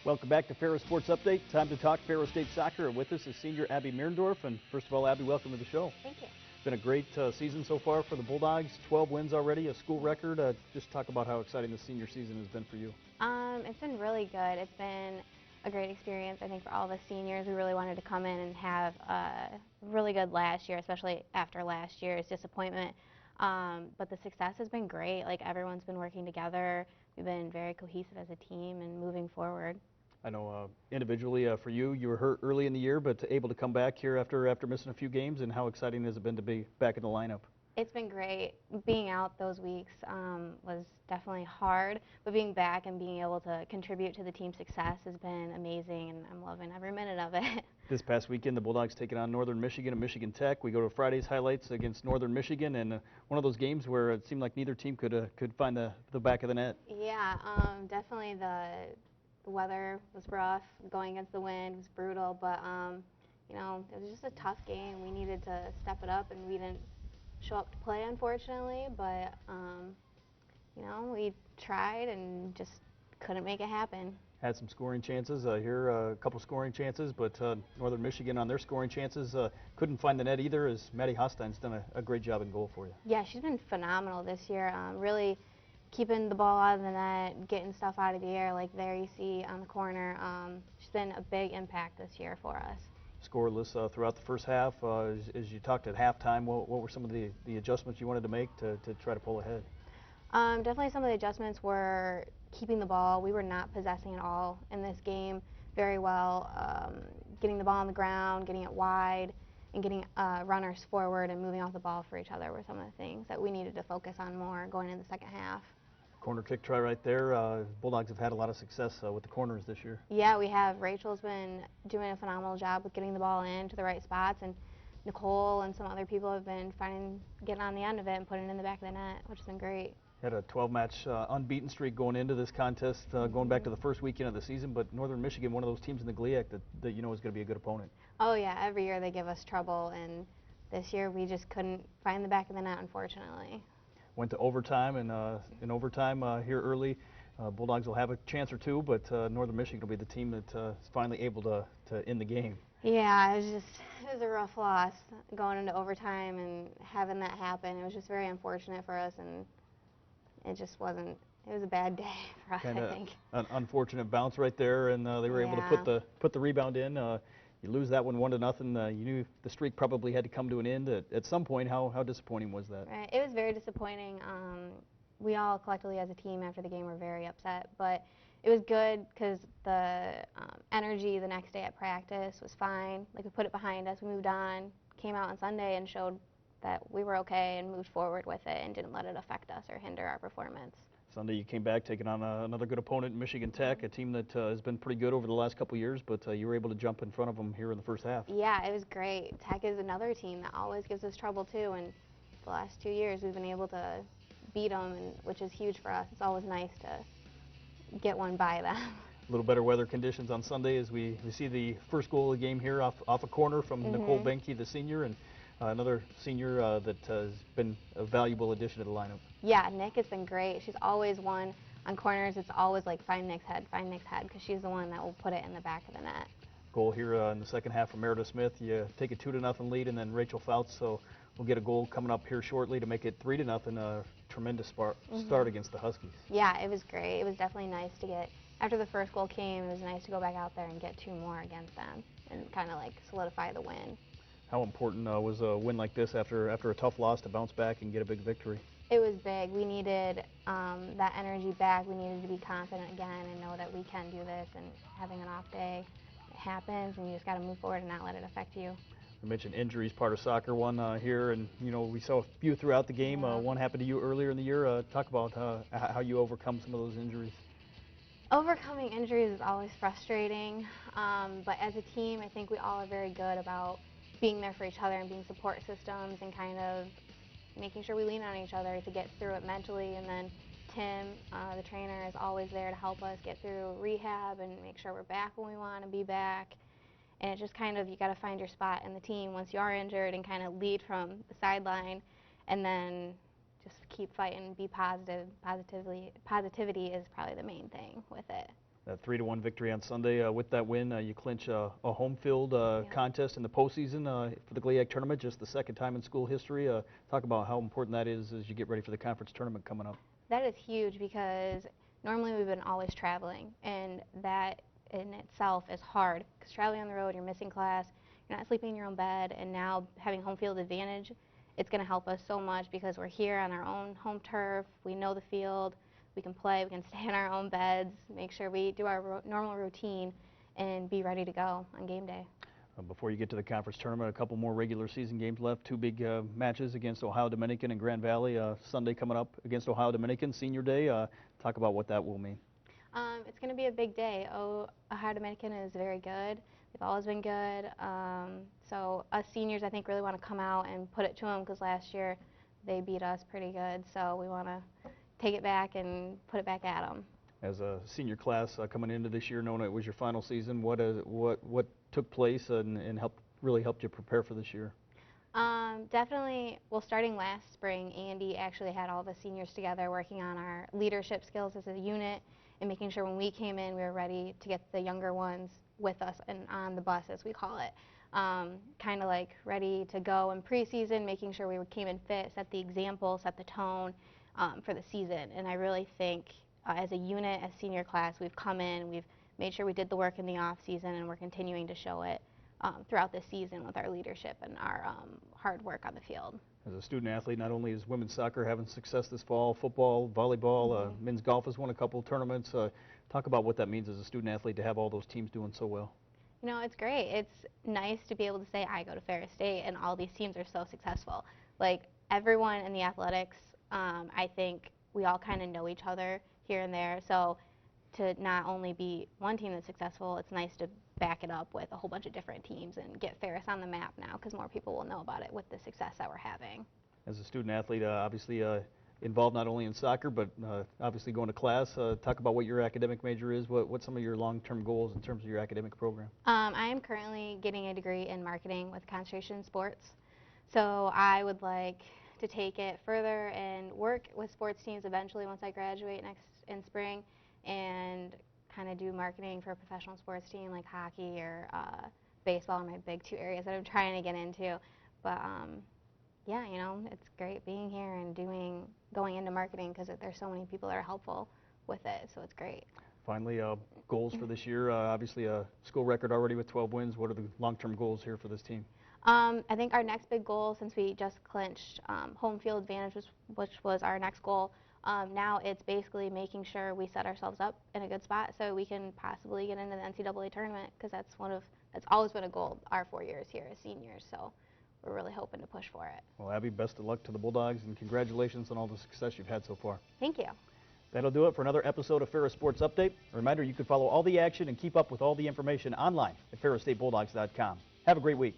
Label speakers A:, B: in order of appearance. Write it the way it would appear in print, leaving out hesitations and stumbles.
A: Welcome back to Ferris Sports Update. Time to talk Ferris State soccer. With us is senior Abby Meirndorf. And first of all, Abby, welcome to the show.
B: Thank you.
A: It's been a great season so far for the Bulldogs. 12 wins already, a school record. Just talk about how exciting the senior season has been for you.
B: It's been really good. It's been a great experience, I think, for all the seniors. We really wanted to come in and have a really good last year, especially after last year's disappointment. But the success has been great. Like, everyone's been working together. We've been very cohesive as a team and moving forward.
A: I know individually for you, you were hurt early in the year, but able to come back here after missing a few games. And how exciting has it been to be back in the lineup?
B: It's been great. Being out those weeks was definitely hard, but being back and being able to contribute to the team's success has been amazing, and I'm loving every minute of it.
A: This past weekend, the Bulldogs taking on Northern Michigan and Michigan Tech. We go to Friday's highlights against Northern Michigan, and one of those games where it seemed like neither team could find the back of the net.
B: Yeah, definitely the weather was rough. Going against the wind was brutal, but you know, it was just a tough game. We needed to step it up, and we didn't show up to play, unfortunately, but you know, we tried and just couldn't make it happen.
A: Had some scoring chances here, a couple scoring chances, but Northern Michigan on their scoring chances couldn't find the net either, as Maddie Hostein's done a great job in goal for you.
B: Yeah, she's been phenomenal this year, really keeping the ball out of the net, getting stuff out of the air, like there you see on the corner. She's been a big impact this year for us.
A: Scoreless throughout the first half. As you talked at halftime, what were some of the adjustments you wanted to make to try to pull ahead?
B: Definitely some of the adjustments were keeping the ball. We were not possessing at all in this game very well. Getting the ball on the ground, getting it wide, and getting runners forward and moving off the ball for each other were some of the things that we needed to focus on more going into the second half.
A: Corner kick try right there. Bulldogs have had a lot of success with the corners this year.
B: Yeah, we have. Rachel's been doing a phenomenal job with getting the ball into the right spots, and Nicole and some other people have been getting on the end of it and putting it in the back of the net, which has been great.
A: Had a 12-match unbeaten streak going into this contest, going back to the first weekend of the season, but Northern Michigan, one of those teams in the GLIAC that you know is going to be a good opponent.
B: Oh yeah, every year they give us trouble, and this year we just couldn't find the back of the net, unfortunately.
A: Went to overtime, and in overtime here early, Bulldogs will have a chance or two, but Northern Michigan will be the team that is finally able to end the game.
B: Yeah, it was a rough loss going into overtime and having that happen. It was just very unfortunate for us, and it just wasn't. It was a bad day for us, I think.
A: An unfortunate bounce right there, and they were able to put the rebound in. You lose that one 1-0. You knew the streak probably had to come to an end at some point. How disappointing was that?
B: Right. It was very disappointing. We all collectively as a team after the game were very upset, but it was good because the energy the next day at practice was fine. Like, we put it behind us, we moved on, came out on Sunday and showed that we were okay and moved forward with it and didn't let it affect us or hinder our performance.
A: Sunday you came back taking on another good opponent, Michigan Tech, a team that has been pretty good over the last couple of years, but you were able to jump in front of them here in the first half.
B: Yeah, it was great. Tech is another team that always gives us trouble too, and the last 2 years we've been able to beat them, which is huge for us. It's always nice to get one by them.
A: A little better weather conditions on Sunday as we see the first goal of the game here off a corner from Nicole Benke, the senior, and another senior that has been a valuable addition to the lineup.
B: Yeah, Nick has been great. She's always won on corners. It's always like, find Nick's head, because she's the one that will put it in the back of the net.
A: Goal here in the second half from Meredith Smith. You take a 2-0 lead, and then Rachel Fouts will get a goal coming up here shortly to make it 3-0. A tremendous start against the Huskies.
B: Yeah, it was great. It was definitely nice to get, after the first goal came, it was nice to go back out there and get 2 more against them and kind of like solidify the win.
A: How important was a win like this after a tough loss to bounce back and get a big victory?
B: It was big. We needed that energy back. We needed to be confident again and know that we can do this, and having an off day, it happens, and you just got to move forward and not let it affect you.
A: You mentioned injuries, part of soccer, one here, and you know we saw a few throughout the game. One happened to you earlier in the year. Talk about how you overcome some of those injuries.
B: Overcoming injuries is always frustrating, but as a team, I think we all are very good about being there for each other and being support systems and kind of making sure we lean on each other to get through it mentally. And then Tim, the trainer, is always there to help us get through rehab and make sure we're back when we want to be back. And it's just kind of, you got to find your spot in the team once you are injured and kind of lead from the sideline, and then just keep fighting, be positive. Positivity is probably the main thing with it.
A: That 3-1 victory on Sunday. With that win, you clinch a home field contest in the postseason for the GLIAC tournament, just the second time in school history. Talk about how important that is as you get ready for the conference tournament coming up.
B: That is huge because normally we've been always traveling, and that in itself is hard because traveling on the road, you're missing class, you're not sleeping in your own bed, and now having home field advantage, it's going to help us so much because we're here on our own home turf, we know the field, we can play, we can stay in our own beds, make sure we do our normal routine, and be ready to go on game day.
A: Before you get to the conference tournament, a couple more regular season games left. Two big matches against Ohio Dominican and Grand Valley. Sunday coming up against Ohio Dominican, Senior Day. Talk about what that will mean.
B: It's going to be a big day. Ohio Dominican is very good. They've always been good. So us seniors, I think, really want to come out and put it to them because last year they beat us pretty good. So we want to take it back and put it back at them.
A: As a senior class coming into this year, knowing it was your final season, what took place and really helped you prepare for this year?
B: Definitely, well, starting last spring, Andy actually had all the seniors together working on our leadership skills as a unit and making sure when we came in we were ready to get the younger ones with us and on the bus, as we call it. Kind of like ready to go in preseason, making sure we came in fit, set the example, set the tone for the season. And I really think as a unit, as senior class, we've come in, we've made sure we did the work in the off season, and we're continuing to show it throughout the season with our leadership and our hard work on the field.
A: As a student athlete, not only is women's soccer having success this fall, football, volleyball, men's golf has won a couple tournaments. Talk about what that means as a student athlete to have all those teams doing so well.
B: You know, it's great. It's nice to be able to say I go to Ferris State and all these teams are so successful. Like everyone in the athletics, I think we all kind of know each other here and there. So to not only be one team that's successful, it's nice to back it up with a whole bunch of different teams and get Ferris on the map now because more people will know about it with the success that we're having.
A: As a student athlete, obviously involved not only in soccer but obviously going to class. Talk about what your academic major is. What's some of your long-term goals in terms of your academic program?
B: I am currently getting a degree in marketing with concentration in sports. So I would like to take it further and work with sports teams eventually once I graduate in spring and kind of do marketing for a professional sports team like hockey or baseball are my big two areas that I'm trying to get into. But yeah, you know, it's great being here and going into marketing because there's so many people that are helpful with it, so it's great.
A: Finally, goals for this year. Obviously a school record already with 12 wins. What are the long-term goals here for this team?
B: I think our next big goal, since we just clinched home field advantage, which was our next goal, now it's basically making sure we set ourselves up in a good spot so we can possibly get into the NCAA tournament because that's always been a goal our 4 years here as seniors. So we're really hoping to push for it.
A: Well, Abby, best of luck to the Bulldogs and congratulations on all the success you've had so far.
B: Thank you.
A: That'll do it for another episode of Ferris Sports Update. A reminder, you can follow all the action and keep up with all the information online at ferrisstatebulldogs.com. Have a great week.